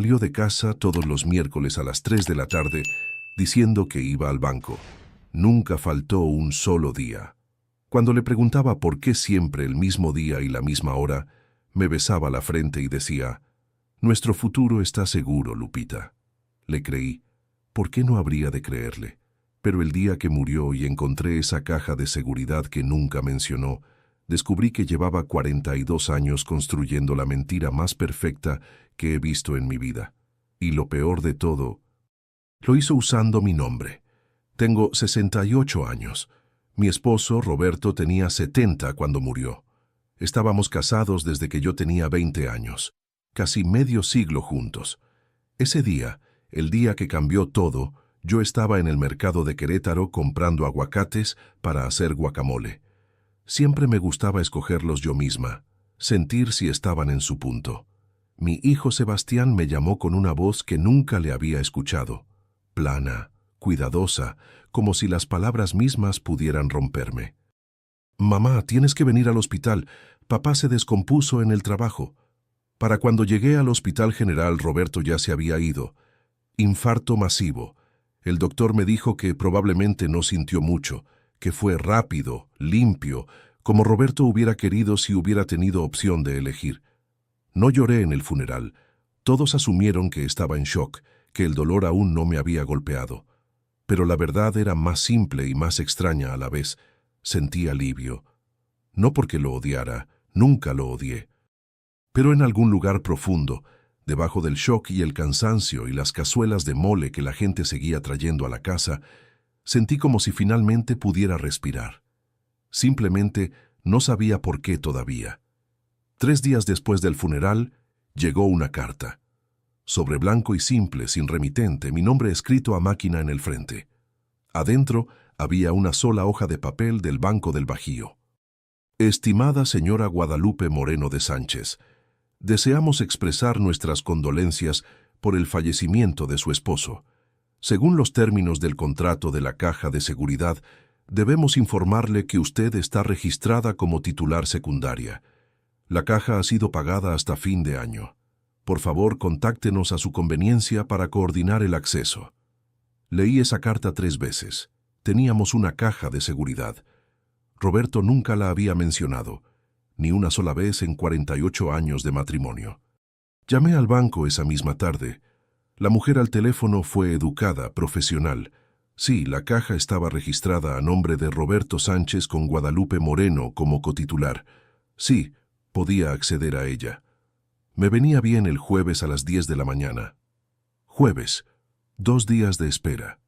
Salió de casa todos los miércoles a las 3 de la tarde diciendo que iba al banco. Nunca faltó un solo día. Cuando le preguntaba por qué siempre el mismo día y la misma hora, me besaba la frente y decía: «Nuestro futuro está seguro, Lupita». Le creí. ¿Por qué no habría de creerle? Pero el día que murió y encontré esa caja de seguridad que nunca mencionó, descubrí que llevaba 42 años construyendo la mentira más perfecta que he visto en mi vida. Y lo peor de todo, lo hizo usando mi nombre. Tengo 68 años. Mi esposo, Roberto, tenía 70 cuando murió. Estábamos casados desde que yo tenía 20 años. Casi medio siglo juntos. Ese día, el día que cambió todo, yo estaba en el mercado de Querétaro comprando aguacates para hacer guacamole. Siempre me gustaba escogerlos yo misma, sentir si estaban en su punto. Mi hijo Sebastián me llamó con una voz que nunca le había escuchado. Plana, cuidadosa, como si las palabras mismas pudieran romperme. «Mamá, tienes que venir al hospital. Papá se descompuso en el trabajo». Para cuando llegué al Hospital General, Roberto ya se había ido. Infarto masivo. El doctor me dijo que probablemente no sintió mucho, que fue rápido, limpio, como Roberto hubiera querido si hubiera tenido opción de elegir. No lloré en el funeral. Todos asumieron que estaba en shock, que el dolor aún no me había golpeado. Pero la verdad era más simple y más extraña a la vez. Sentí alivio. No porque lo odiara, nunca lo odié. Pero en algún lugar profundo, debajo del shock y el cansancio y las cazuelas de mole que la gente seguía trayendo a la casa, sentí como si finalmente pudiera respirar. Simplemente no sabía por qué todavía. 3 días después del funeral, llegó una carta. Sobre blanco y simple, sin remitente, mi nombre escrito a máquina en el frente. Adentro había una sola hoja de papel del Banco del Bajío. «Estimada señora Guadalupe Moreno de Sánchez, deseamos expresar nuestras condolencias por el fallecimiento de su esposo. Según los términos del contrato de la Caja de Seguridad, debemos informarle que usted está registrada como titular secundaria. La caja ha sido pagada hasta fin de año. Por favor, contáctenos a su conveniencia para coordinar el acceso». Leí esa carta 3 veces. Teníamos una caja de seguridad. Roberto nunca la había mencionado, ni una sola vez en 48 años de matrimonio. Llamé al banco esa misma tarde. La mujer al teléfono fue educada, profesional. Sí, la caja estaba registrada a nombre de Roberto Sánchez con Guadalupe Moreno como cotitular. Sí, podía acceder a ella. Me venía bien el jueves a las 10 de la mañana. Jueves, 2 días de espera.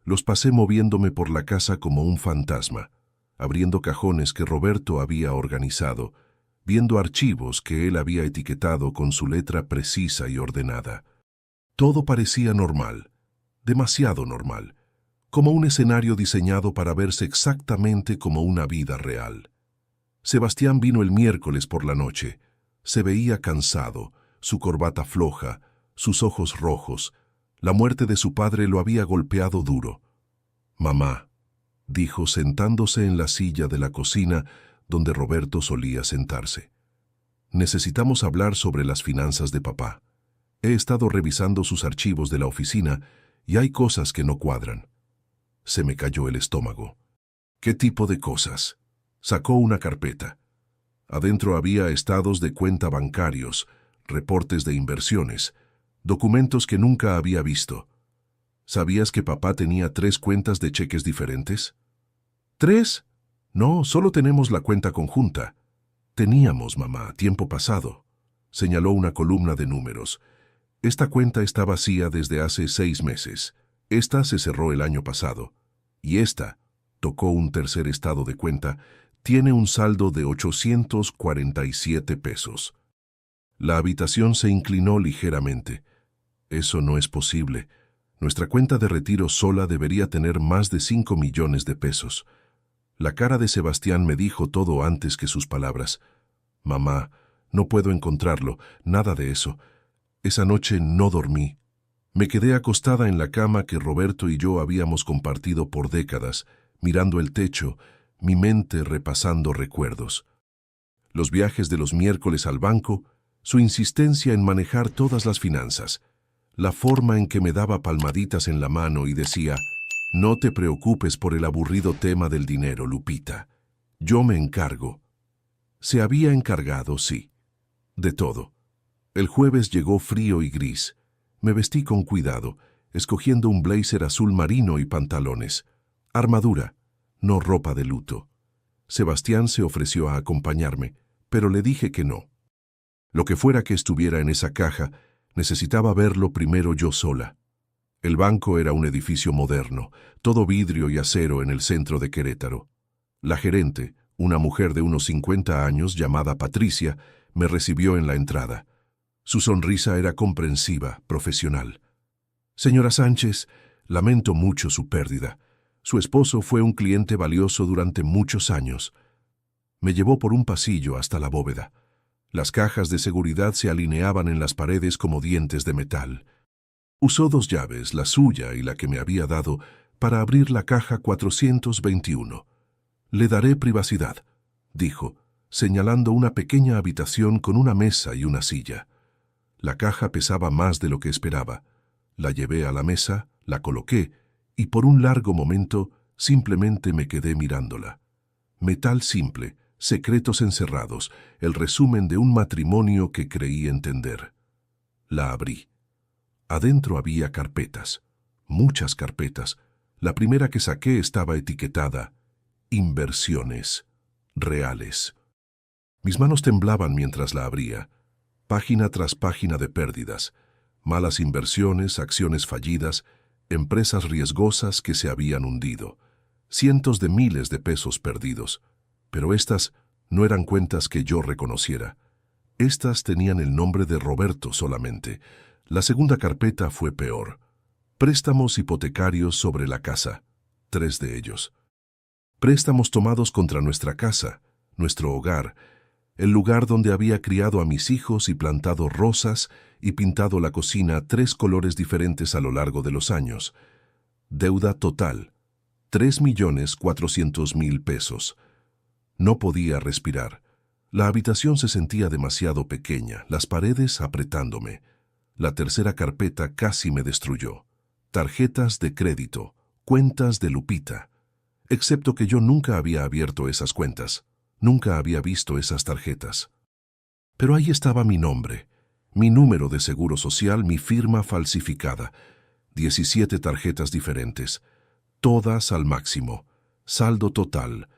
Los pasé moviéndome por la casa como un fantasma, abriendo cajones que Roberto había organizado, viendo archivos que él había etiquetado con su letra precisa y ordenada. Todo parecía normal, demasiado normal, como un escenario diseñado para verse exactamente como una vida real. Sebastián vino el miércoles por la noche. Se veía cansado, su corbata floja, sus ojos rojos. La muerte de su padre lo había golpeado duro. «Mamá», dijo sentándose en la silla de la cocina donde Roberto solía sentarse. «Necesitamos hablar sobre las finanzas de papá. He estado revisando sus archivos de la oficina y hay cosas que no cuadran». Se me cayó el estómago. «¿Qué tipo de cosas?». Sacó una carpeta. Adentro había estados de cuenta bancarios, reportes de inversiones, documentos que nunca había visto. ¿Sabías que papá tenía 3 cuentas de cheques diferentes? ¿3? No, solo tenemos la cuenta conjunta. Teníamos, mamá, tiempo pasado. Señaló una columna de números. Esta cuenta está vacía desde hace 6 meses. Esta se cerró el año pasado. Y esta, tocó un tercer estado de cuenta, tiene un saldo de 847 pesos. La habitación se inclinó ligeramente. «Eso no es posible. Nuestra cuenta de retiro sola debería tener más de 5 millones de pesos». La cara de Sebastián me dijo todo antes que sus palabras. «Mamá, no puedo encontrarlo, nada de eso. Esa noche no dormí. Me quedé acostada en la cama que Roberto y yo habíamos compartido por décadas, mirando el techo, mi mente repasando recuerdos. Los viajes de los miércoles al banco, su insistencia en manejar todas las finanzas. la forma en que me daba palmaditas en la mano y decía: «No te preocupes por el aburrido tema del dinero, Lupita. Yo me encargo». Se había encargado, sí, de todo. El jueves llegó frío y gris. Me vestí con cuidado, escogiendo un blazer azul marino y pantalones. Armadura, no ropa de luto. Sebastián se ofreció a acompañarme, pero le dije que no. Lo que fuera que estuviera en esa caja, necesitaba verlo primero yo sola. El banco era un edificio moderno, todo vidrio y acero en el centro de Querétaro. La gerente, una mujer de unos 50 años llamada Patricia, me recibió en la entrada. Su sonrisa era comprensiva, profesional. «Señora Sánchez, lamento mucho su pérdida. Su esposo fue un cliente valioso durante muchos años». Me llevó por un pasillo hasta la bóveda. Las cajas de seguridad se alineaban en las paredes como dientes de metal. Usó 2 llaves, la suya y la que me había dado, para abrir la caja 421. «Le daré privacidad», dijo, señalando una pequeña habitación con una mesa y una silla. La caja pesaba más de lo que esperaba. La llevé a la mesa, la coloqué, y por un largo momento simplemente me quedé mirándola. Metal simple, secretos encerrados, el resumen de un matrimonio que creí entender. La abrí. Adentro había carpetas, muchas carpetas. La primera que saqué estaba etiquetada: «Inversiones reales». Mis manos temblaban mientras la abría. Página tras página de pérdidas, malas inversiones, acciones fallidas, empresas riesgosas que se habían hundido, cientos de miles de pesos perdidos. Pero estas no eran cuentas que yo reconociera. Estas tenían el nombre de Roberto solamente. La segunda carpeta fue peor. Préstamos hipotecarios sobre la casa, 3 de ellos. Préstamos tomados contra nuestra casa, nuestro hogar, el lugar donde había criado a mis hijos y plantado rosas y pintado la cocina 3 colores diferentes a lo largo de los años. Deuda total, 3.400.000 pesos. No podía respirar. La habitación se sentía demasiado pequeña, las paredes apretándome. La tercera carpeta casi me destruyó. Tarjetas de crédito, cuentas de Lupita. Excepto que yo nunca había abierto esas cuentas. Nunca había visto esas tarjetas. Pero ahí estaba mi nombre, mi número de seguro social, mi firma falsificada. 17 tarjetas diferentes, todas al máximo. Saldo total,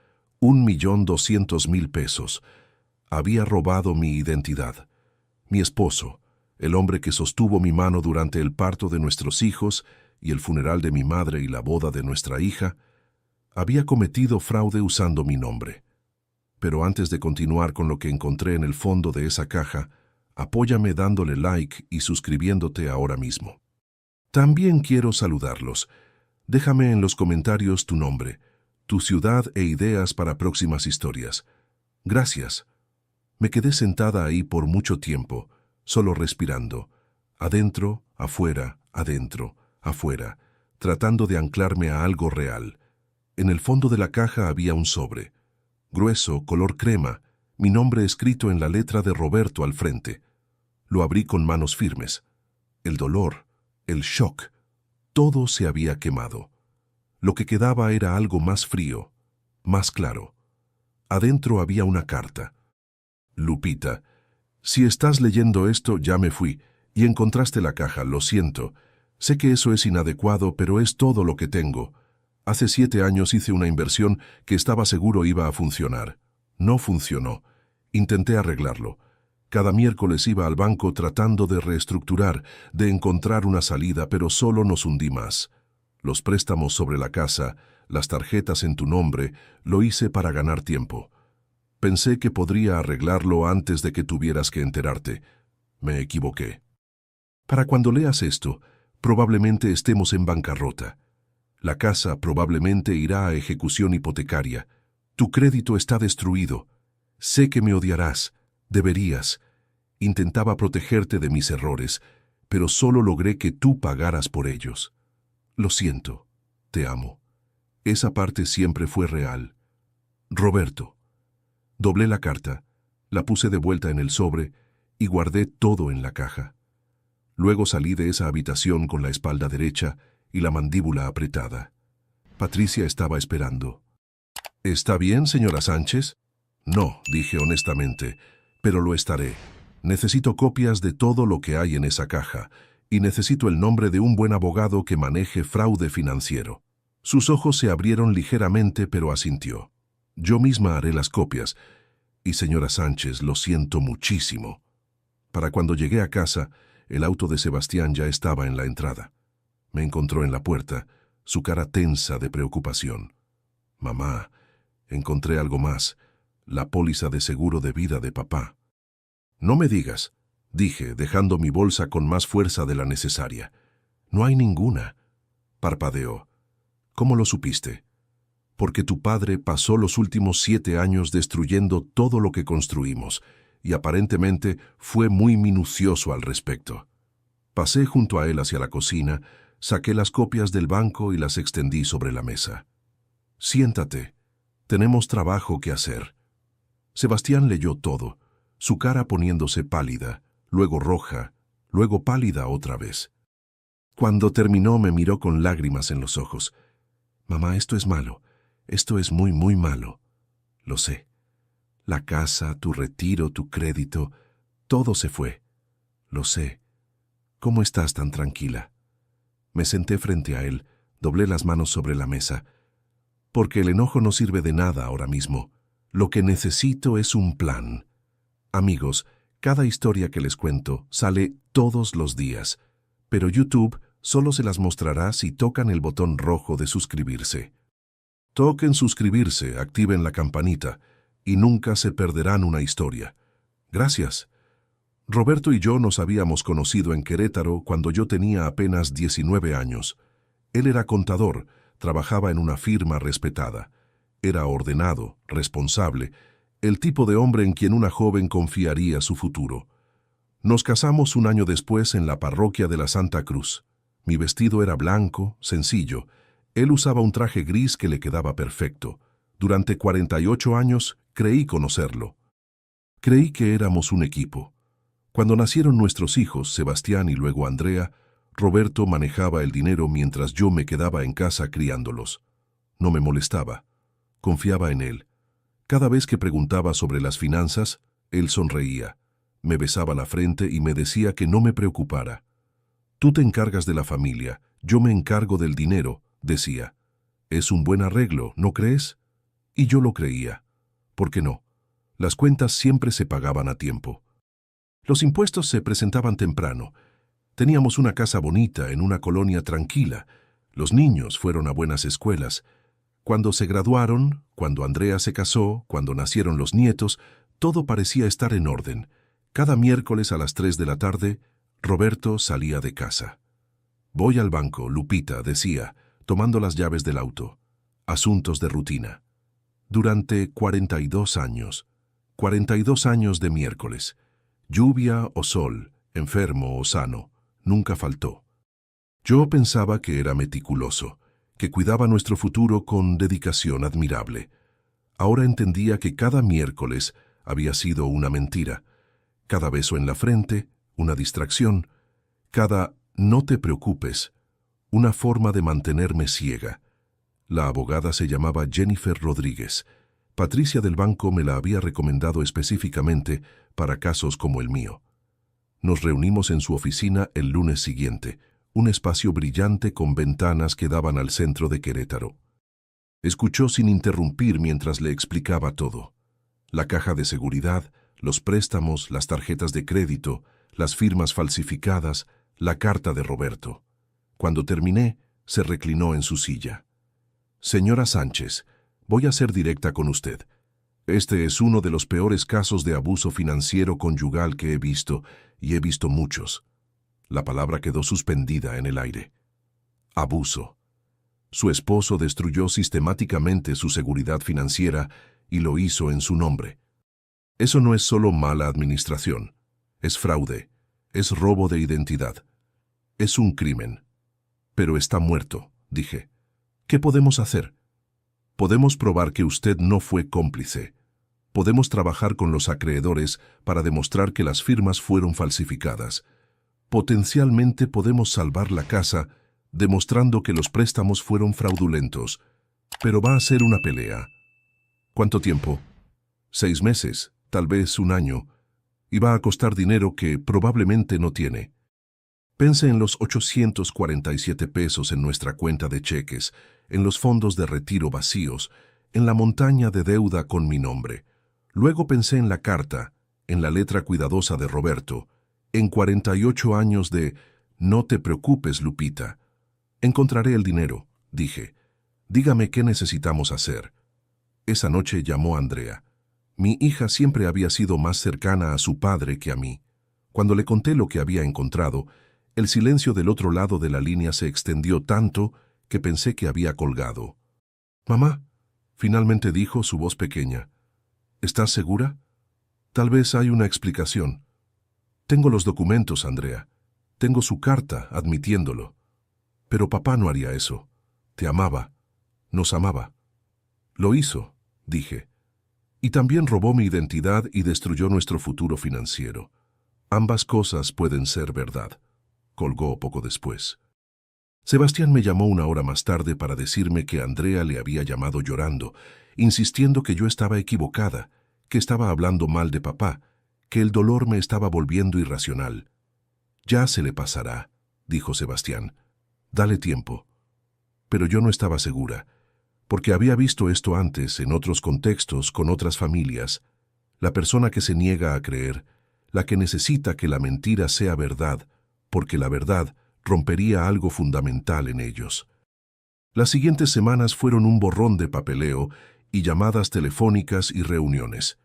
1.200.000 pesos. Había robado mi identidad. Mi esposo, el hombre que sostuvo mi mano durante el parto de nuestros hijos y el funeral de mi madre y la boda de nuestra hija, había cometido fraude usando mi nombre. Pero antes de continuar con lo que encontré en el fondo de esa caja, apóyame dándole like y suscribiéndote ahora mismo. También quiero saludarlos. Déjame en los comentarios tu nombre, tu ciudad e ideas para próximas historias. Gracias. Me quedé sentada ahí por mucho tiempo, solo respirando, adentro, afuera, tratando de anclarme a algo real. En el fondo de la caja había un sobre, grueso, color crema, mi nombre escrito en la letra de Roberto al frente. Lo abrí con manos firmes. El dolor, el shock, todo se había quemado. Lo que quedaba era algo más frío, más claro. Adentro había una carta. «Lupita, si estás leyendo esto, ya me fui, y encontraste la caja, lo siento. Sé que eso es inadecuado, pero es todo lo que tengo. Hace 7 años hice una inversión que estaba seguro iba a funcionar. No funcionó. Intenté arreglarlo. Cada miércoles iba al banco tratando de reestructurar, de encontrar una salida, pero solo nos hundí más. Los préstamos sobre la casa, las tarjetas en tu nombre, lo hice para ganar tiempo. Pensé que podría arreglarlo antes de que tuvieras que enterarte. Me equivoqué. Para cuando leas esto, probablemente estemos en bancarrota. La casa probablemente irá a ejecución hipotecaria. Tu crédito está destruido. Sé que me odiarás. Deberías. Intentaba protegerte de mis errores, pero solo logré que tú pagaras por ellos. Lo siento. Te amo. Esa parte siempre fue real. Roberto». Doblé la carta, la puse de vuelta en el sobre y guardé todo en la caja. Luego salí de esa habitación con la espalda derecha y la mandíbula apretada. Patricia estaba esperando. ¿Está bien, señora Sánchez? No, dije honestamente, pero lo estaré. Necesito copias de todo lo que hay en esa caja y necesito el nombre de un buen abogado que maneje fraude financiero. Sus ojos se abrieron ligeramente, pero asintió. Yo misma haré las copias. Y señora Sánchez, lo siento muchísimo. Para cuando llegué a casa, el auto de Sebastián ya estaba en la entrada. Me encontró en la puerta, su cara tensa de preocupación. Mamá, encontré algo más, la póliza de seguro de vida de papá. No me digas, dije, dejando mi bolsa con más fuerza de la necesaria. No hay ninguna. Parpadeó. ¿Cómo lo supiste? Porque tu padre pasó los últimos 7 años destruyendo todo lo que construimos, y aparentemente fue muy minucioso al respecto. Pasé junto a él hacia la cocina, saqué las copias del banco y las extendí sobre la mesa. Siéntate. Tenemos trabajo que hacer. Sebastián leyó todo, su cara poniéndose pálida, luego roja, luego pálida otra vez. Cuando terminó me miró con lágrimas en los ojos. Mamá, esto es malo. Esto es muy, muy malo. Lo sé. La casa, tu retiro, tu crédito, todo se fue. Lo sé. ¿Cómo estás tan tranquila? Me senté frente a él, doblé las manos sobre la mesa. Porque el enojo no sirve de nada ahora mismo. Lo que necesito es un plan. Amigos, cada historia que les cuento sale todos los días, pero YouTube solo se las mostrará si tocan el botón rojo de suscribirse. Toquen suscribirse, activen la campanita y nunca se perderán una historia. Gracias. Roberto y yo nos habíamos conocido en Querétaro cuando yo tenía apenas 19 años. Él era contador, trabajaba en una firma respetada. Era ordenado, responsable, el tipo de hombre en quien una joven confiaría su futuro. Nos casamos un año después en la parroquia de la Santa Cruz. Mi vestido era blanco, sencillo. Él usaba un traje gris que le quedaba perfecto. Durante 48 años creí conocerlo. Creí que éramos un equipo. Cuando nacieron nuestros hijos, Sebastián y luego Andrea, Roberto manejaba el dinero mientras yo me quedaba en casa criándolos. No me molestaba. Confiaba en él. Cada vez que preguntaba sobre las finanzas, él sonreía. Me besaba la frente y me decía que no me preocupara. Tú te encargas de la familia, yo me encargo del dinero, decía. Es un buen arreglo, ¿no crees? Y yo lo creía. ¿Por qué no? Las cuentas siempre se pagaban a tiempo. Los impuestos se presentaban temprano. Teníamos una casa bonita en una colonia tranquila. Los niños fueron a buenas escuelas. Cuando se graduaron, cuando Andrea se casó, cuando nacieron los nietos, todo parecía estar en orden. Cada miércoles a las 3 de la tarde, Roberto salía de casa. Voy al banco, Lupita, decía, tomando las llaves del auto. Asuntos de rutina. Durante 42 años. 42 años de miércoles. Lluvia o sol, enfermo o sano, nunca faltó. Yo pensaba que era meticuloso, que cuidaba nuestro futuro con dedicación admirable. Ahora entendía que cada miércoles había sido una mentira. Cada beso en la frente, una distracción. Cada no te preocupes, una forma de mantenerme ciega. La abogada se llamaba Jennifer Rodríguez. Patricia del banco me la había recomendado específicamente para casos como el mío. Nos reunimos en su oficina el lunes siguiente, un espacio brillante con ventanas que daban al centro de Querétaro. Escuchó sin interrumpir mientras le explicaba todo. La caja de seguridad, los préstamos, las tarjetas de crédito, las firmas falsificadas, la carta de Roberto. Cuando terminé, se reclinó en su silla. Señora Sánchez, voy a ser directa con usted. Este es uno de los peores casos de abuso financiero conyugal que he visto, y he visto muchos. La palabra quedó suspendida en el aire. Abuso. Su esposo destruyó sistemáticamente su seguridad financiera y lo hizo en su nombre. Eso no es solo mala administración. Es fraude. Es robo de identidad. Es un crimen. Pero está muerto, dije. ¿Qué podemos hacer? Podemos probar que usted no fue cómplice. Podemos trabajar con los acreedores para demostrar que las firmas fueron falsificadas. Potencialmente podemos salvar la casa demostrando que los préstamos fueron fraudulentos, pero va a ser una pelea. ¿Cuánto tiempo? 6 meses, tal vez un año, y va a costar dinero que probablemente no tiene. Pense en los 847 pesos en nuestra cuenta de cheques, en los fondos de retiro vacíos, en la montaña de deuda con mi nombre. Luego pensé en la carta, en la letra cuidadosa de Roberto, en 48 años de «No te preocupes, Lupita». Encontraré el dinero, dije. Dígame qué necesitamos hacer. Esa noche llamó Andrea. Mi hija siempre había sido más cercana a su padre que a mí. Cuando le conté lo que había encontrado, el silencio del otro lado de la línea se extendió tanto que pensé que había colgado. «Mamá», finalmente dijo su voz pequeña. «¿Estás segura? Tal vez hay una explicación». «Tengo los documentos, Andrea. Tengo su carta admitiéndolo. Pero papá no haría eso. Te amaba. Nos amaba». «Lo hizo», dije. «Y también robó mi identidad y destruyó nuestro futuro financiero. Ambas cosas pueden ser verdad», colgó poco después. Sebastián me llamó una hora más tarde para decirme que Andrea le había llamado llorando, insistiendo que yo estaba equivocada, que estaba hablando mal de papá, que el dolor me estaba volviendo irracional. «Ya se le pasará», dijo Sebastián. «Dale tiempo». Pero yo no estaba segura, porque había visto esto antes en otros contextos con otras familias. La persona que se niega a creer, la que necesita que la mentira sea verdad, porque la verdad rompería algo fundamental en ellos. Las siguientes semanas fueron un borrón de papeleo y llamadas telefónicas y reuniones.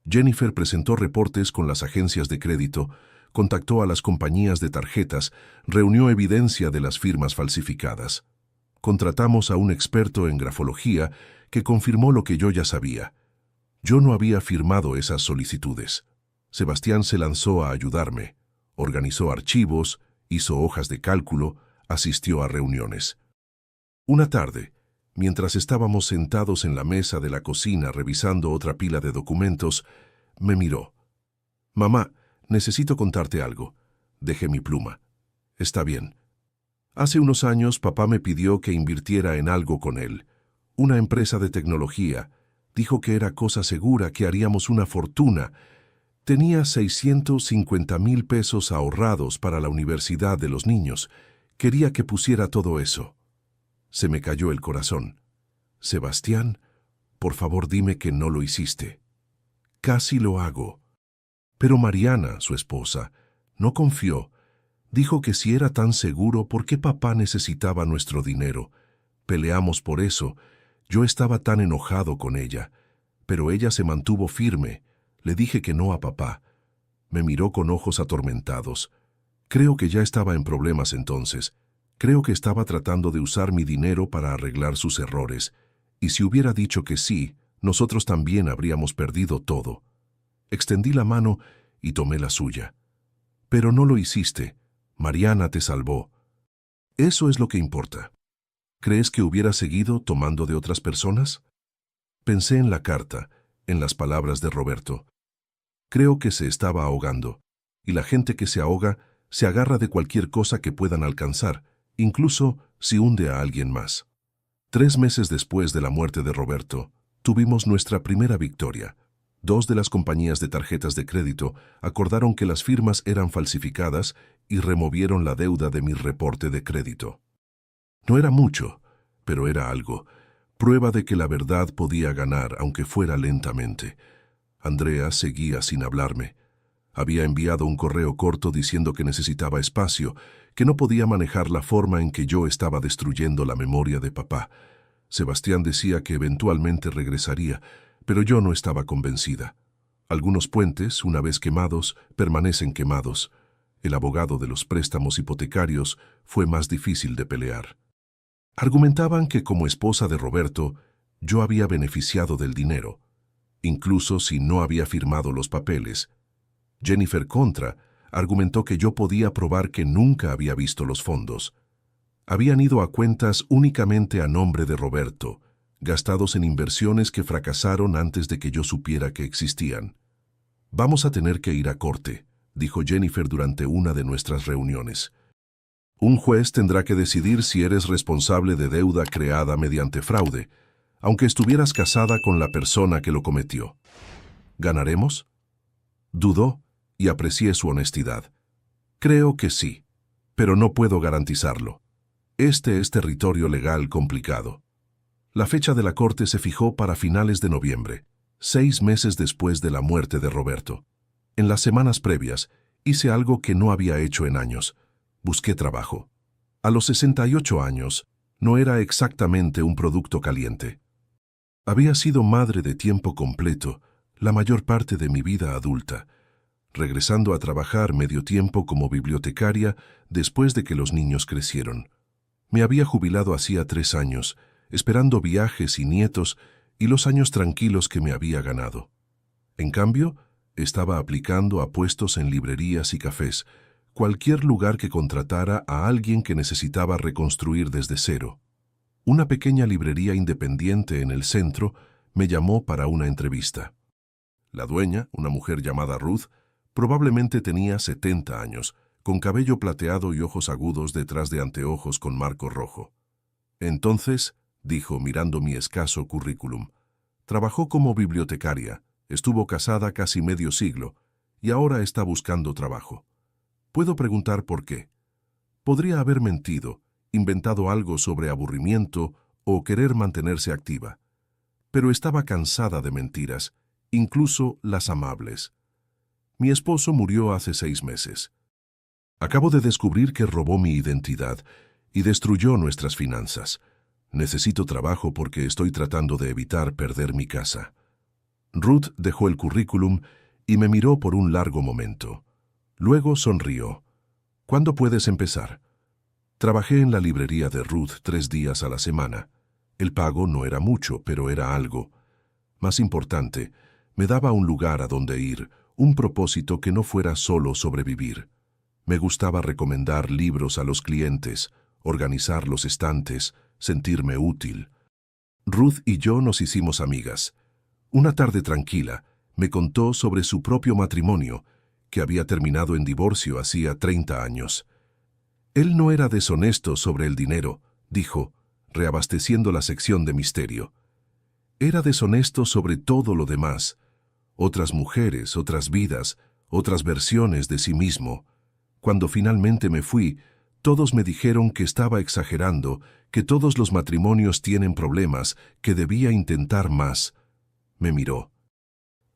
Jennifer presentó reportes con las agencias de crédito, contactó a las compañías de tarjetas, reunió evidencia de las firmas falsificadas. Contratamos a un experto en grafología que confirmó lo que yo ya sabía. Yo no había firmado esas solicitudes. Sebastián se lanzó a ayudarme. Organizó archivos, hizo hojas de cálculo, asistió a reuniones. Una tarde, mientras estábamos sentados en la mesa de la cocina revisando otra pila de documentos, me miró. «Mamá, necesito contarte algo». Dejé mi pluma. «Está bien». Hace unos años papá me pidió que invirtiera en algo con él. Una empresa de tecnología. Dijo que era cosa segura, que haríamos una fortuna. Tenía 650,000 pesos ahorrados para la universidad de los niños. Quería que pusiera todo eso. Se me cayó el corazón. «Sebastián, por favor dime que no lo hiciste». «Casi lo hago». Pero Mariana, su esposa, no confió. Dijo que si era tan seguro, ¿por qué papá necesitaba nuestro dinero? Peleamos por eso. Yo estaba tan enojado con ella. Pero ella se mantuvo firme. Le dije que no a papá. Me miró con ojos atormentados. Creo que ya estaba en problemas entonces. Creo que estaba tratando de usar mi dinero para arreglar sus errores. Y si hubiera dicho que sí, nosotros también habríamos perdido todo. Extendí la mano y tomé la suya. «Pero no lo hiciste. Mariana te salvó». «Eso es lo que importa». «¿Crees que hubiera seguido tomando de otras personas?» Pensé en la carta, en las palabras de Roberto. Creo que se estaba ahogando, y la gente que se ahoga se agarra de cualquier cosa que puedan alcanzar, incluso si hunde a alguien más. 3 meses después de la muerte de Roberto, tuvimos nuestra primera victoria. 2 de las compañías de tarjetas de crédito acordaron que las firmas eran falsificadas y removieron la deuda de mi reporte de crédito. No era mucho, pero era algo, prueba de que la verdad podía ganar aunque fuera lentamente. Andrea seguía sin hablarme. Había enviado un correo corto diciendo que necesitaba espacio, que no podía manejar la forma en que yo estaba destruyendo la memoria de papá. Sebastián decía que eventualmente regresaría, pero yo no estaba convencida. Algunos puentes, una vez quemados, permanecen quemados. El abogado de los préstamos hipotecarios fue más difícil de pelear. Argumentaban que como esposa de Roberto, yo había beneficiado del dinero, incluso si no había firmado los papeles. Jennifer Contra argumentó que yo podía probar que nunca había visto los fondos. Habían ido a cuentas únicamente a nombre de Roberto, gastados en inversiones que fracasaron antes de que yo supiera que existían. «Vamos a tener que ir a corte», dijo Jennifer durante una de nuestras reuniones. Un juez tendrá que decidir si eres responsable de deuda creada mediante fraude, aunque estuvieras casada con la persona que lo cometió. ¿Ganaremos? Dudó y aprecié su honestidad. Creo que sí, pero no puedo garantizarlo. Este es territorio legal complicado. La fecha de la corte se fijó para finales de noviembre, 6 meses después de la muerte de Roberto. En las semanas previas, hice algo que no había hecho en años. Busqué trabajo. A los 68 años, no era exactamente un producto caliente. Había sido madre de tiempo completo la mayor parte de mi vida adulta, regresando a trabajar medio tiempo como bibliotecaria después de que los niños crecieron. Me había jubilado hacía 3 años, esperando viajes y nietos y los años tranquilos que me había ganado. En cambio, estaba aplicando a puestos en librerías y cafés, cualquier lugar que contratara a alguien que necesitaba reconstruir desde cero. Una pequeña librería independiente en el centro me llamó para una entrevista. La dueña, una mujer llamada Ruth, probablemente tenía 70 años, con cabello plateado y ojos agudos detrás de anteojos con marco rojo. Entonces, dijo mirando mi escaso currículum, trabajó como bibliotecaria, estuvo casada casi medio siglo y ahora está buscando trabajo. Puedo preguntar por qué. Podría haber mentido, inventado algo sobre aburrimiento o querer mantenerse activa. Pero estaba cansada de mentiras, incluso las amables. Mi esposo murió hace 6 meses. Acabo de descubrir que robó mi identidad y destruyó nuestras finanzas. Necesito trabajo porque estoy tratando de evitar perder mi casa. Ruth dejó el currículum y me miró por un largo momento. Luego sonrió. ¿Cuándo puedes empezar? Trabajé en la librería de Ruth 3 días a la semana. El pago no era mucho, pero era algo. Más importante, me daba un lugar a donde ir, un propósito que no fuera solo sobrevivir. Me gustaba recomendar libros a los clientes, organizar los estantes, sentirme útil. Ruth y yo nos hicimos amigas. Una tarde tranquila, me contó sobre su propio matrimonio, que había terminado en divorcio hacía 30 años. Él no era deshonesto sobre el dinero, dijo, reabasteciendo la sección de misterio. Era deshonesto sobre todo lo demás. Otras mujeres, otras vidas, otras versiones de sí mismo. Cuando finalmente me fui, todos me dijeron que estaba exagerando, que todos los matrimonios tienen problemas, que debía intentar más. Me miró.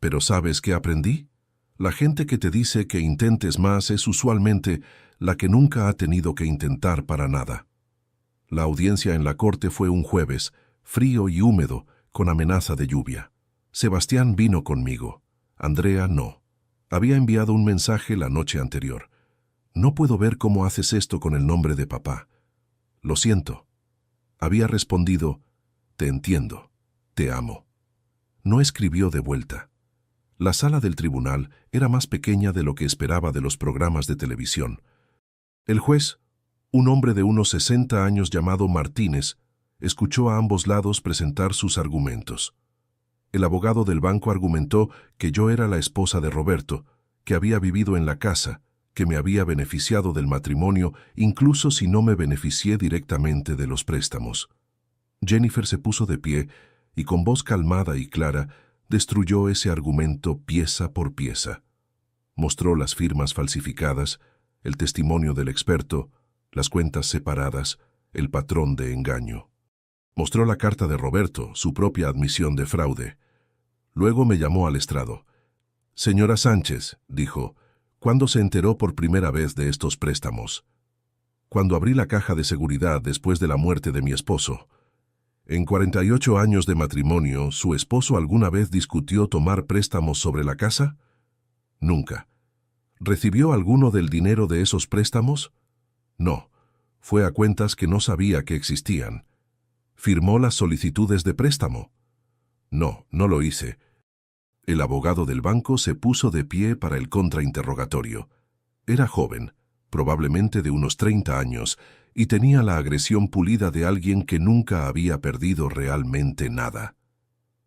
¿Pero sabes qué aprendí? La gente que te dice que intentes más es usualmente la que nunca ha tenido que intentar para nada. La audiencia en la corte fue un jueves, frío y húmedo, con amenaza de lluvia. Sebastián vino conmigo. Andrea no. Había enviado un mensaje la noche anterior. No puedo ver cómo haces esto con el nombre de papá. Lo siento. Había respondido, te entiendo, te amo. No escribió de vuelta. La sala del tribunal era más pequeña de lo que esperaba de los programas de televisión. El juez, un hombre de unos 60 años llamado Martínez, escuchó a ambos lados presentar sus argumentos. El abogado del banco argumentó que yo era la esposa de Roberto, que había vivido en la casa, que me había beneficiado del matrimonio incluso si no me beneficié directamente de los préstamos. Jennifer se puso de pie y con voz calmada y clara destruyó ese argumento pieza por pieza. Mostró las firmas falsificadas, el testimonio del experto, las cuentas separadas, el patrón de engaño. Mostró la carta de Roberto, su propia admisión de fraude. Luego me llamó al estrado. Señora Sánchez, dijo, ¿cuándo se enteró por primera vez de estos préstamos? Cuando abrí la caja de seguridad después de la muerte de mi esposo. En 48 años de matrimonio, ¿su esposo alguna vez discutió tomar préstamos sobre la casa? Nunca. ¿Recibió alguno del dinero de esos préstamos? No. Fue a cuentas que no sabía que existían. ¿Firmó las solicitudes de préstamo? No, no lo hice. El abogado del banco se puso de pie para el contrainterrogatorio. Era joven, probablemente de unos 30 años, y tenía la agresión pulida de alguien que nunca había perdido realmente nada.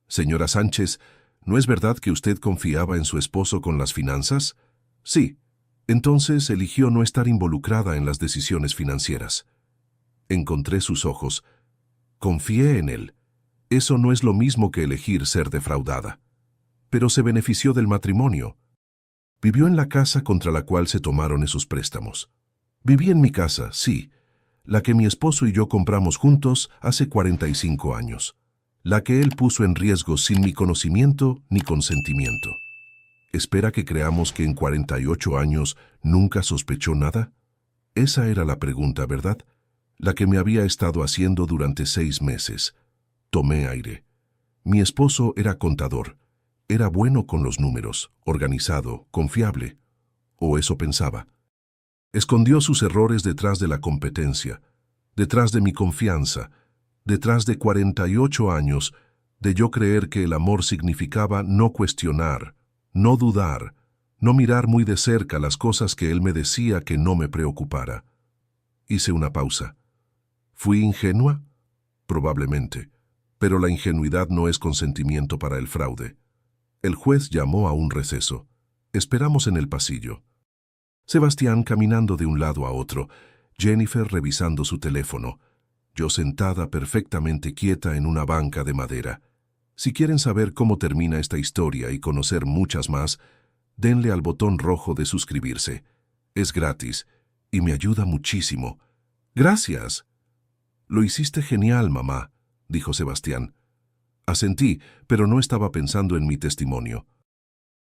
Señora Sánchez, ¿no es verdad que usted confiaba en su esposo con las finanzas? Sí, Entonces eligió no estar involucrada en las decisiones financieras. Encontré sus ojos. Confié en él. Eso no es lo mismo que elegir ser defraudada. Pero se benefició del matrimonio. Vivió en la casa contra la cual se tomaron esos préstamos. Viví en mi casa, sí, la que mi esposo y yo compramos juntos hace 45 años, la que él puso en riesgo sin mi conocimiento ni consentimiento. ¿Espera que creamos que en 48 años nunca sospechó nada? Esa era la pregunta, ¿verdad? La que me había estado haciendo durante 6 meses. Tomé aire. Mi esposo era contador. Era bueno con los números, organizado, confiable. O eso pensaba. Escondió sus errores detrás de la competencia, detrás de mi confianza, detrás de 48 años de yo creer que el amor significaba no cuestionar, no dudar, no mirar muy de cerca las cosas que él me decía que no me preocupara. Hice una pausa. ¿Fui ingenua? Probablemente, pero la ingenuidad no es consentimiento para el fraude. El juez llamó a un receso. Esperamos en el pasillo. Sebastián caminando de un lado a otro, Jennifer revisando su teléfono, yo sentada perfectamente quieta en una banca de madera. Si quieren saber cómo termina esta historia y conocer muchas más, denle al botón rojo de suscribirse. Es gratis y me ayuda muchísimo. ¡Gracias! Lo hiciste genial, mamá, dijo Sebastián. Asentí, pero no estaba pensando en mi testimonio.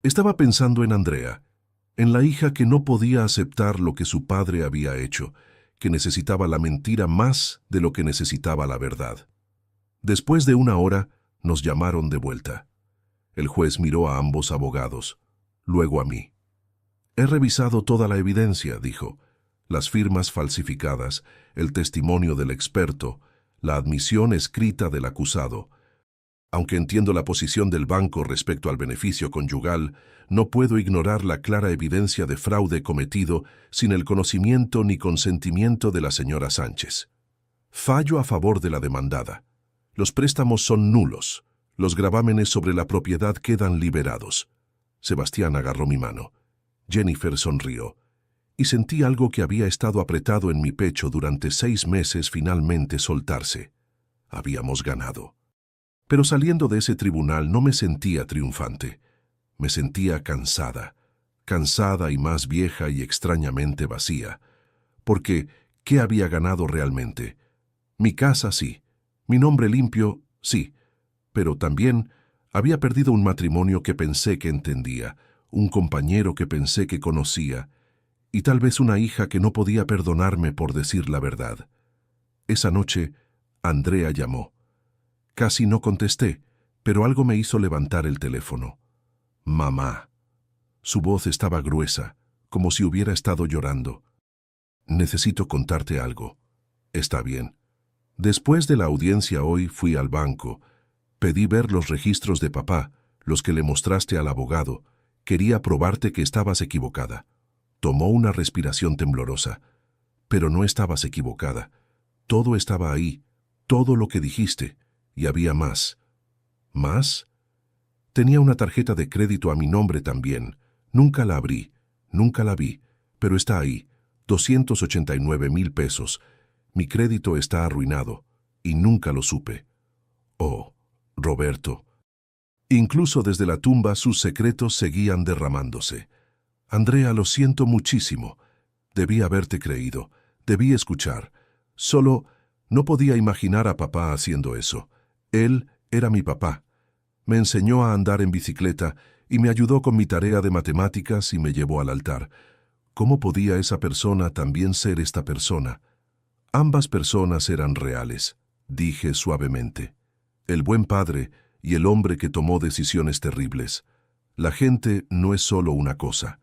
Estaba pensando en Andrea, en la hija que no podía aceptar lo que su padre había hecho, que necesitaba la mentira más de lo que necesitaba la verdad. Después de 1 hora, nos llamaron de vuelta. El juez miró a ambos abogados, luego a mí. He revisado toda la evidencia, dijo. Las firmas falsificadas, el testimonio del experto, la admisión escrita del acusado. Aunque entiendo la posición del banco respecto al beneficio conyugal, no puedo ignorar la clara evidencia de fraude cometido sin el conocimiento ni consentimiento de la señora Sánchez. Fallo a favor de la demandada. Los préstamos son nulos. Los gravámenes sobre la propiedad quedan liberados. Sebastián agarró mi mano. Jennifer sonrió. Y sentí algo que había estado apretado en mi pecho durante 6 meses finalmente soltarse. Habíamos ganado. Pero saliendo de ese tribunal no me sentía triunfante. Me sentía cansada y más vieja y extrañamente vacía. Porque, ¿qué había ganado realmente? Mi casa sí, mi nombre limpio sí, pero también había perdido un matrimonio que pensé que entendía, un compañero que pensé que conocía, y tal vez una hija que no podía perdonarme por decir la verdad. Esa noche, Andrea llamó. Casi no contesté, pero algo me hizo levantar el teléfono. Mamá. Su voz estaba gruesa, como si hubiera estado llorando. Necesito contarte algo. Está bien. Después de la audiencia hoy fui al banco. Pedí ver los registros de papá, los que le mostraste al abogado. Quería probarte que estabas equivocada. Tomó una respiración temblorosa. Pero no estabas equivocada. Todo estaba ahí, todo lo que dijiste. Y había más. ¿Más? Tenía una tarjeta de crédito a mi nombre también. Nunca la abrí, nunca la vi, pero está ahí, 289,000 pesos. Mi crédito está arruinado, y nunca lo supe. Oh, Roberto. Incluso desde la tumba sus secretos seguían derramándose. Andrea, lo siento muchísimo. Debí haberte creído, debí escuchar. Solo no podía imaginar a papá haciendo eso. Él era mi papá. Me enseñó a andar en bicicleta y me ayudó con mi tarea de matemáticas y me llevó al altar. ¿Cómo podía esa persona también ser esta persona? Ambas personas eran reales, dije suavemente. El buen padre y el hombre que tomó decisiones terribles. La gente no es solo una cosa.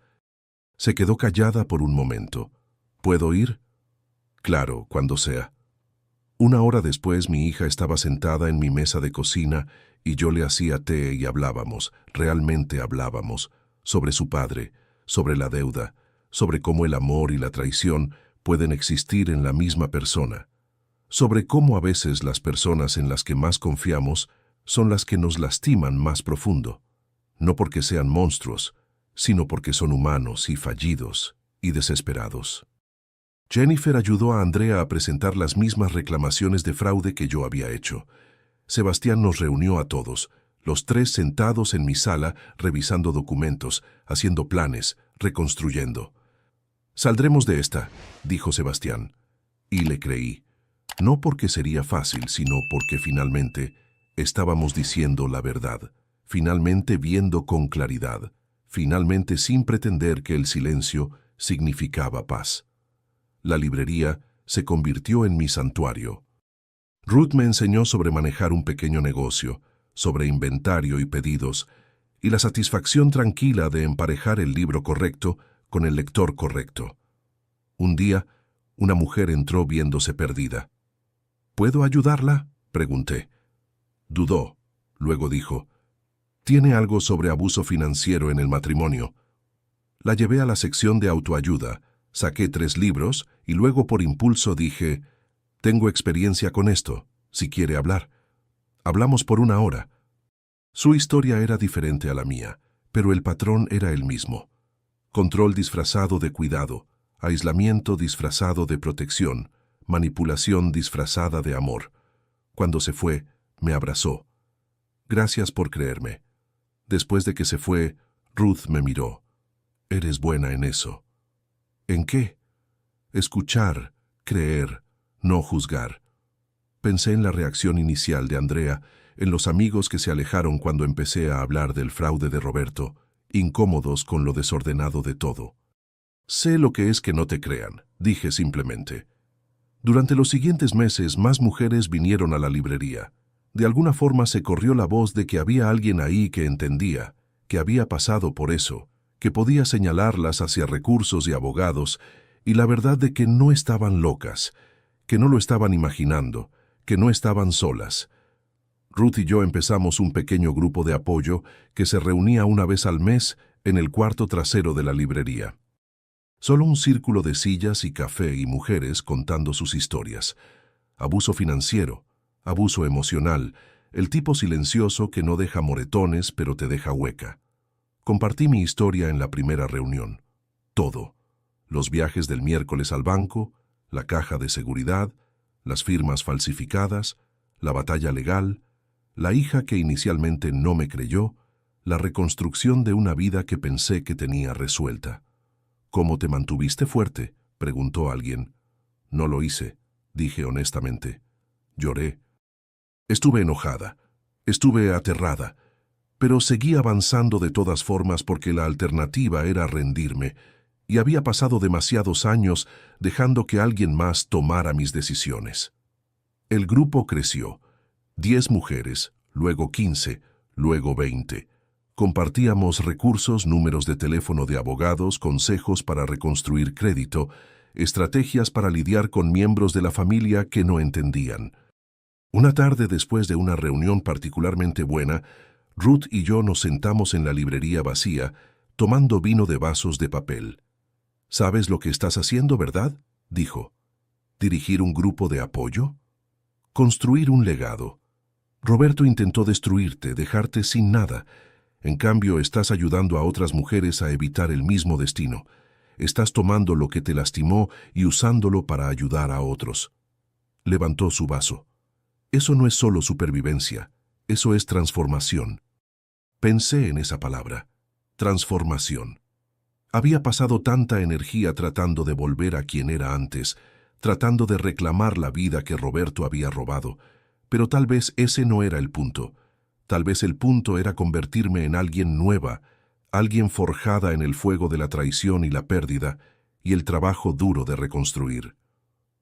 Se quedó callada por un momento. ¿Puedo ir? Claro, cuando sea. 1 hora después mi hija estaba sentada en mi mesa de cocina y yo le hacía té y hablábamos, realmente hablábamos, sobre su padre, sobre la deuda, sobre cómo el amor y la traición pueden existir en la misma persona, sobre cómo a veces las personas en las que más confiamos son las que nos lastiman más profundo, no porque sean monstruos, sino porque son humanos y fallidos y desesperados. Jennifer ayudó a Andrea a presentar las mismas reclamaciones de fraude que yo había hecho. Sebastián nos reunió a todos, los tres sentados en mi sala, revisando documentos, haciendo planes, reconstruyendo. «Saldremos de esta», dijo Sebastián. Y le creí. No porque sería fácil, sino porque finalmente estábamos diciendo la verdad, finalmente viendo con claridad, finalmente sin pretender que el silencio significaba paz. La librería se convirtió en mi santuario. Ruth me enseñó sobre manejar un pequeño negocio, sobre inventario y pedidos, y la satisfacción tranquila de emparejar el libro correcto con el lector correcto. Un día, una mujer entró viéndose perdida. «¿Puedo ayudarla?», pregunté. Dudó, luego dijo, «Tiene algo sobre abuso financiero en el matrimonio». La llevé a la sección de autoayuda, saqué 3 libros y luego por impulso dije, «Tengo experiencia con esto, si quiere hablar». Hablamos por 1 hora. Su historia era diferente a la mía, pero el patrón era el mismo. Control disfrazado de cuidado, aislamiento disfrazado de protección, manipulación disfrazada de amor. Cuando se fue, me abrazó. «Gracias por creerme». Después de que se fue, Ruth me miró. «Eres buena en eso». «¿En qué?». «Escuchar, creer, no juzgar». Pensé en la reacción inicial de Andrea, en los amigos que se alejaron cuando empecé a hablar del fraude de Roberto, incómodos con lo desordenado de todo. «Sé lo que es que no te crean», dije simplemente. Durante los siguientes meses, más mujeres vinieron a la librería. De alguna forma se corrió la voz de que había alguien ahí que entendía, que había pasado por eso, que podía señalarlas hacia recursos y abogados, y la verdad de que no estaban locas, que no lo estaban imaginando, que no estaban solas. Ruth y yo empezamos un pequeño grupo de apoyo que se reunía 1 vez al mes en el cuarto trasero de la librería. Solo un círculo de sillas y café y mujeres contando sus historias. Abuso financiero, abuso emocional, el tipo silencioso que no deja moretones pero te deja hueca. Compartí mi historia en la primera reunión. Todo. Los viajes del miércoles al banco, la caja de seguridad, las firmas falsificadas, la batalla legal, la hija que inicialmente no me creyó, la reconstrucción de una vida que pensé que tenía resuelta. «¿Cómo te mantuviste fuerte?», preguntó alguien. «No lo hice», dije honestamente. Lloré. Estuve enojada, estuve aterrada, pero seguí avanzando de todas formas porque la alternativa era rendirme, y había pasado demasiados años dejando que alguien más tomara mis decisiones. El grupo creció. 10 mujeres, luego 15, luego 20. Compartíamos recursos, números de teléfono de abogados, consejos para reconstruir crédito, estrategias para lidiar con miembros de la familia que no entendían. Una tarde después de una reunión particularmente buena, Ruth y yo nos sentamos en la librería vacía, tomando vino de vasos de papel. «¿Sabes lo que estás haciendo, verdad?», dijo. «¿Dirigir un grupo de apoyo? Construir un legado. Roberto intentó destruirte, dejarte sin nada. En cambio, estás ayudando a otras mujeres a evitar el mismo destino. Estás tomando lo que te lastimó y usándolo para ayudar a otros». Levantó su vaso. «Eso no es solo supervivencia, eso es transformación». Pensé en esa palabra, transformación. Había pasado tanta energía tratando de volver a quien era antes, tratando de reclamar la vida que Roberto había robado, pero tal vez ese no era el punto. Tal vez el punto era convertirme en alguien nueva, alguien forjada en el fuego de la traición y la pérdida, y el trabajo duro de reconstruir.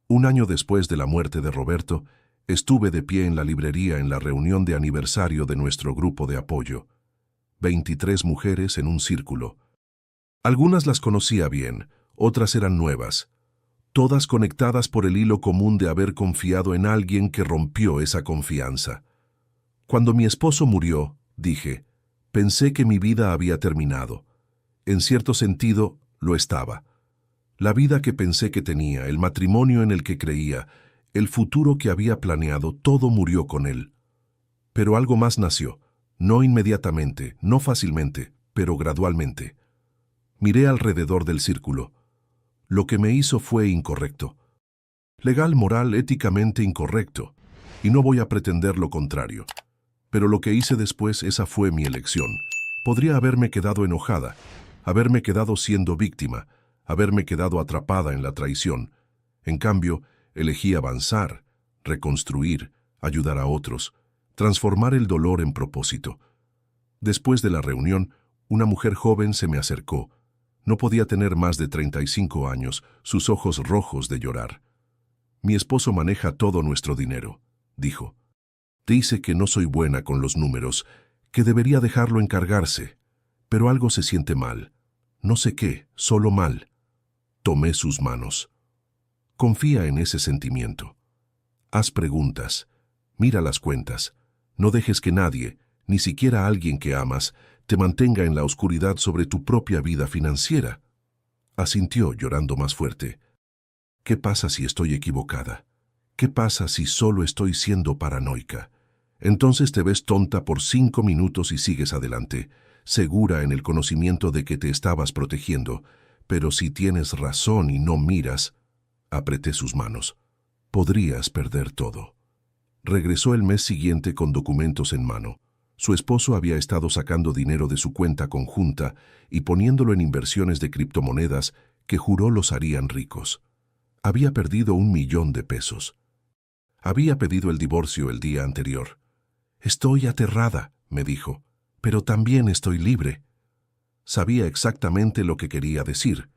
1 año después de la muerte de Roberto, estuve de pie en la librería en la reunión de aniversario de nuestro grupo de apoyo. 23 mujeres en un círculo. Algunas las conocía bien, otras eran nuevas, todas conectadas por el hilo común de haber confiado en alguien que rompió esa confianza. Cuando mi esposo murió, dije, pensé que mi vida había terminado. En cierto sentido, lo estaba. La vida que pensé que tenía, el matrimonio en el que creía, el futuro que había planeado, todo murió con él. Pero algo más nació, no inmediatamente, no fácilmente, pero gradualmente. Miré alrededor del círculo. Lo que me hizo fue incorrecto. Legal, moral, éticamente incorrecto. Y no voy a pretender lo contrario. Pero lo que hice después, esa fue mi elección. Podría haberme quedado enojada, haberme quedado siendo víctima, haberme quedado atrapada en la traición. En cambio, elegí avanzar, reconstruir, ayudar a otros, transformar el dolor en propósito. Después de la reunión, una mujer joven se me acercó. No podía tener más de 35 años, sus ojos rojos de llorar. Mi esposo maneja todo nuestro dinero, dijo. Dice que no soy buena con los números, que debería dejarlo encargarse, pero algo se siente mal. No sé qué, solo mal. Tomé sus manos. Confía en ese sentimiento. Haz preguntas. Mira las cuentas. No dejes que nadie, ni siquiera alguien que amas, te mantenga en la oscuridad sobre tu propia vida financiera. Asintió, llorando más fuerte. ¿Qué pasa si estoy equivocada? ¿Qué pasa si solo estoy siendo paranoica? Entonces te ves tonta por 5 minutos y sigues adelante, segura en el conocimiento de que te estabas protegiendo. Pero si tienes razón y no miras, apreté sus manos, podrías perder todo. Regresó el mes siguiente con documentos en mano. Su esposo había estado sacando dinero de su cuenta conjunta y poniéndolo en inversiones de criptomonedas que juró los harían ricos. Había perdido 1 millón de pesos. Había pedido el divorcio el día anterior. Estoy aterrada, me dijo, pero también estoy libre. Sabía exactamente lo que quería decir.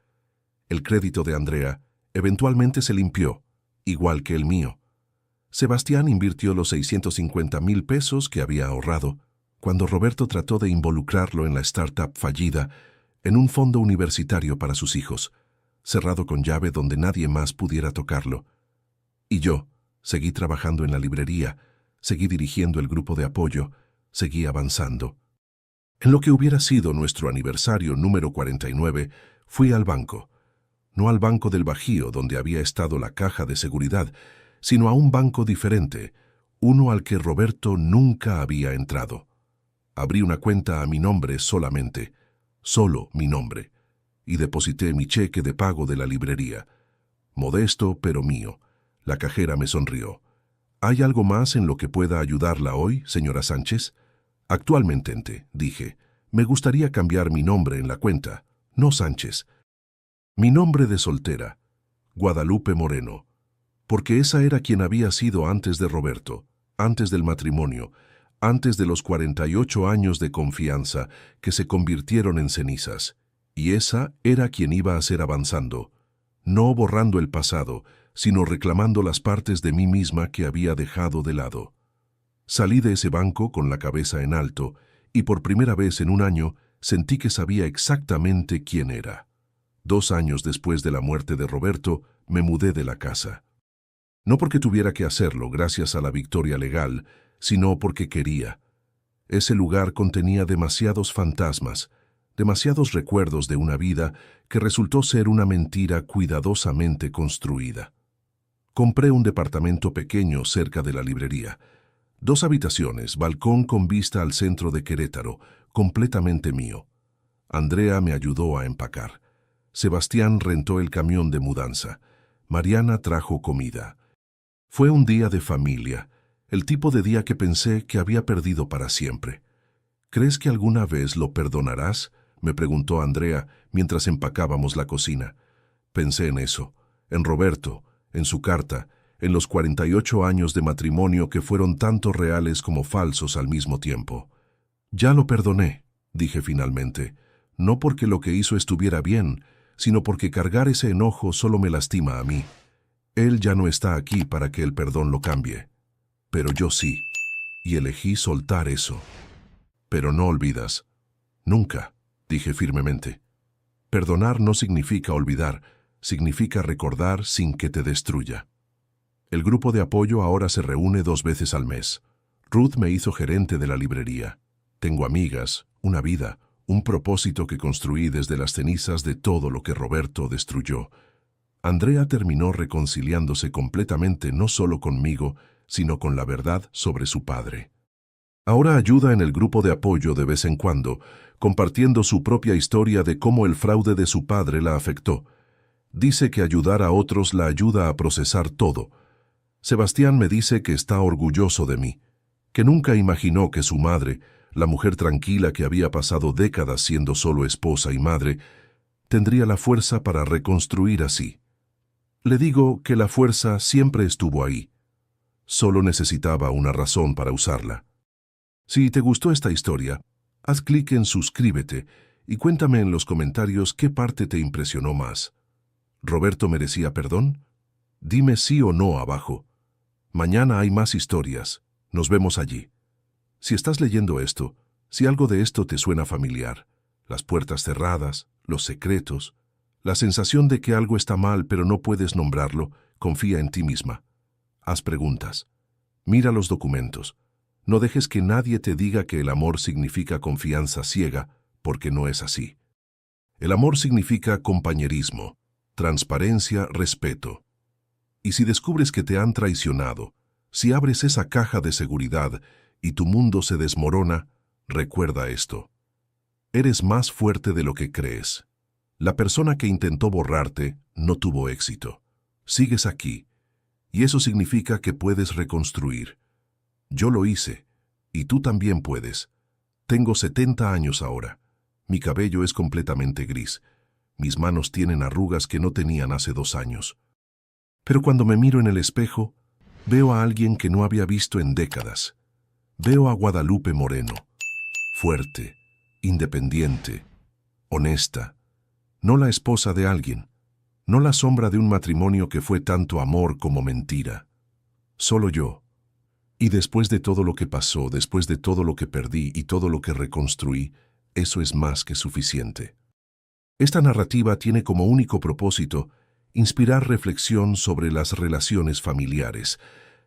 El crédito de Andrea eventualmente se limpió, igual que el mío. Sebastián invirtió los 650,000 pesos que había ahorrado cuando Roberto trató de involucrarlo en la startup fallida en un fondo universitario para sus hijos, cerrado con llave donde nadie más pudiera tocarlo. Y yo seguí trabajando en la librería, seguí dirigiendo el grupo de apoyo, seguí avanzando. En lo que hubiera sido nuestro aniversario número 49, fui al banco. No al banco del Bajío, donde había estado la caja de seguridad, sino a un banco diferente, uno al que Roberto nunca había entrado. Abrí una cuenta a mi nombre solamente, solo mi nombre, y deposité mi cheque de pago de la librería. Modesto, pero mío. La cajera me sonrió. ¿Hay algo más en lo que pueda ayudarla hoy, señora Sánchez? Actualmente, dije, me gustaría cambiar mi nombre en la cuenta, no Sánchez. Mi nombre de soltera, Guadalupe Moreno, porque esa era quien había sido antes de Roberto, antes del matrimonio, antes de los 48 años de confianza que se convirtieron en cenizas. Y esa era quien iba a ser avanzando, no borrando el pasado, sino reclamando las partes de mí misma que había dejado de lado. Salí de ese banco con la cabeza en alto y por primera vez en un año sentí que sabía exactamente quién era. 2 años después de la muerte de Roberto, me mudé de la casa. No porque tuviera que hacerlo gracias a la victoria legal, sino porque quería. Ese lugar contenía demasiados fantasmas, demasiados recuerdos de una vida que resultó ser una mentira cuidadosamente construida. Compré un departamento pequeño cerca de la librería. 2 habitaciones, balcón con vista al centro de Querétaro, completamente mío. Andrea me ayudó a empacar. Sebastián rentó el camión de mudanza. Mariana trajo comida. Fue un día de familia, el tipo de día que pensé que había perdido para siempre. ¿Crees que alguna vez lo perdonarás?, me preguntó Andrea mientras empacábamos la cocina. Pensé en eso, en Roberto, en su carta, en los 48 años de matrimonio que fueron tanto reales como falsos al mismo tiempo. Ya lo perdoné, dije finalmente, no porque lo que hizo estuviera bien, sino porque cargar ese enojo solo me lastima a mí. Él ya no está aquí para que el perdón lo cambie. Pero yo sí, y elegí soltar eso. Pero no olvidas. Nunca, dije firmemente. Perdonar no significa olvidar, significa recordar sin que te destruya. El grupo de apoyo ahora se reúne 2 veces al mes. Ruth me hizo gerente de la librería. Tengo amigas, una vida, un propósito que construí desde las cenizas de todo lo que Roberto destruyó. Andrea terminó reconciliándose completamente no solo conmigo, sino con la verdad sobre su padre. Ahora ayuda en el grupo de apoyo de vez en cuando, compartiendo su propia historia de cómo el fraude de su padre la afectó. Dice que ayudar a otros la ayuda a procesar todo. Sebastián me dice que está orgulloso de mí, que nunca imaginó que su madre, la mujer tranquila que había pasado décadas siendo solo esposa y madre, tendría la fuerza para reconstruir así. Le digo que la fuerza siempre estuvo ahí. Solo necesitaba una razón para usarla. Si te gustó esta historia, haz clic en suscríbete y cuéntame en los comentarios qué parte te impresionó más. ¿Roberto merecía perdón? Dime sí o no abajo. Mañana hay más historias. Nos vemos allí. Si estás leyendo esto, si algo de esto te suena familiar, las puertas cerradas, los secretos, la sensación de que algo está mal pero no puedes nombrarlo, confía en ti misma. Haz preguntas. Mira los documentos. No dejes que nadie te diga que el amor significa confianza ciega, porque no es así. El amor significa compañerismo, transparencia, respeto. Y si descubres que te han traicionado, si abres esa caja de seguridad y tu mundo se desmorona, recuerda esto. Eres más fuerte de lo que crees. La persona que intentó borrarte no tuvo éxito. Sigues aquí, y eso significa que puedes reconstruir. Yo lo hice, y tú también puedes. Tengo 70 años ahora. Mi cabello es completamente gris. Mis manos tienen arrugas que no tenían hace 2 años. Pero cuando me miro en el espejo, veo a alguien que no había visto en décadas. Veo a Guadalupe Moreno, fuerte, independiente, honesta. No la esposa de alguien, no la sombra de un matrimonio que fue tanto amor como mentira. Solo yo. Y después de todo lo que pasó, después de todo lo que perdí y todo lo que reconstruí, eso es más que suficiente. Esta narrativa tiene como único propósito inspirar reflexión sobre las relaciones familiares,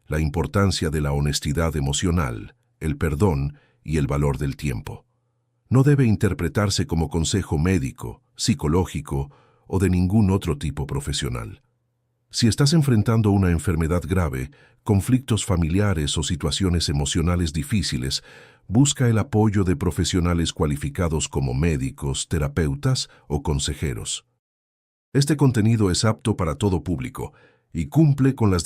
la importancia de la honestidad emocional, el perdón y el valor del tiempo. No debe interpretarse como consejo médico, psicológico o de ningún otro tipo profesional. Si estás enfrentando una enfermedad grave, conflictos familiares o situaciones emocionales difíciles, busca el apoyo de profesionales cualificados como médicos, terapeutas o consejeros. Este contenido es apto para todo público y cumple con las